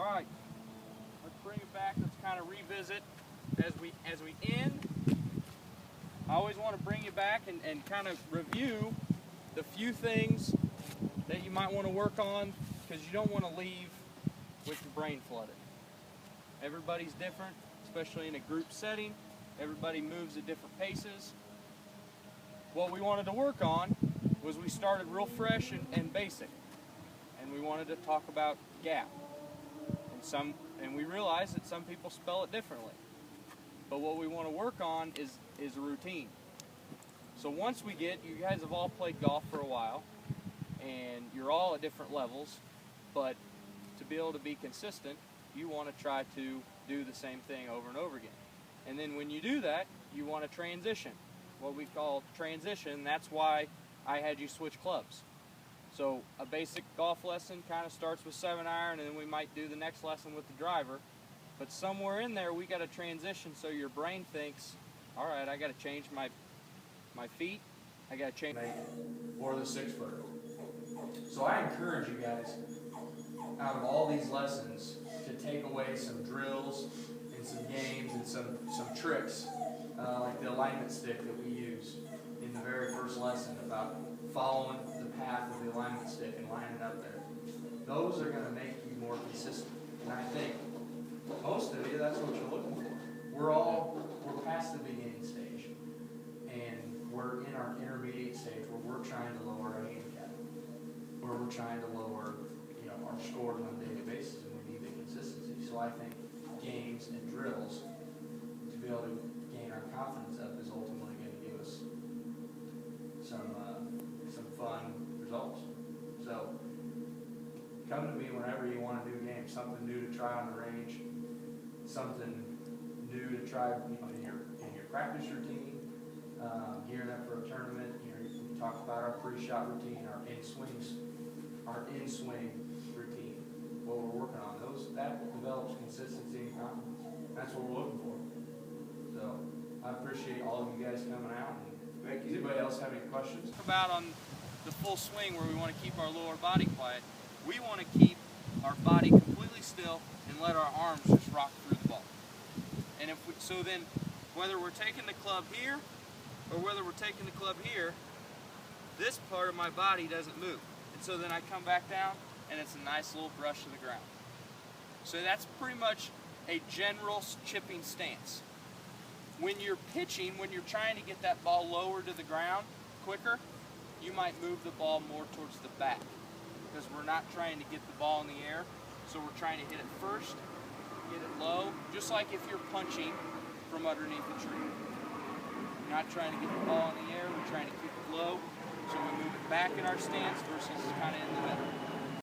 All right, let's bring it back. Let's kind of revisit as we end. I always want to bring you back and kind of review the few things that you might want to work on, because you don't want to leave with your brain flooded. Everybody's different, especially in a group setting. Everybody moves at different paces. What we wanted to work on was we started real fresh and basic, and we wanted to talk about gap. And we realized that some people spell it differently. But what we want to work on is a routine. So once we get, you guys have all played golf for a while, and you're all at different levels, but to be able to be consistent, you want to try to do the same thing over and over again. And then when you do that, you want to transition, what we call transition. That's why I had you switch clubs. So a basic golf lesson kind of starts with 7-iron, and then we might do the next lesson with the driver. But somewhere in there, we got to transition so your brain thinks, all right, I got to change my feet. I got to change or the 6-footer. So I encourage you guys, out of all these lessons, to take away some drills and some games and some tricks, like the alignment stick that we use in the very first lesson about following the path of the alignment stick and lining up there. Those are going to make you more consistent. And I think most of you, that's what you're looking for. We're past the beginning stage, and we're in our intermediate stage where we're trying to lower our handicap, where we're trying to lower, our scores on a daily basis, and we need the consistency. So I think games and drills to be able to gain our confidence up is ultimately going to give us some fun results. So come to me whenever you want to do games, something new to try on the range, something new to try in your practice routine, gearing up for a tournament. We talk about our pre-shot routine, our in-swing routine, what we're working on. That develops consistency and confidence. That's what we're looking for. So I appreciate all of you guys coming out. And does anybody else have any questions? About on the full swing, where we want to keep our lower body quiet, we want to keep our body completely still and let our arms just rock through the ball. And so then, whether we're taking the club here or whether we're taking the club here, this part of my body doesn't move. And so then I come back down, and it's a nice little brush to the ground. So that's pretty much a general chipping stance. When you're pitching, when you're trying to get that ball lower to the ground quicker, you might move the ball more towards the back, because we're not trying to get the ball in the air. So we're trying to hit it first, get it low, just like if you're punching from underneath a tree. We're not trying to get the ball in the air, we're trying to keep it low, so we move it back in our stance versus kind of in the middle.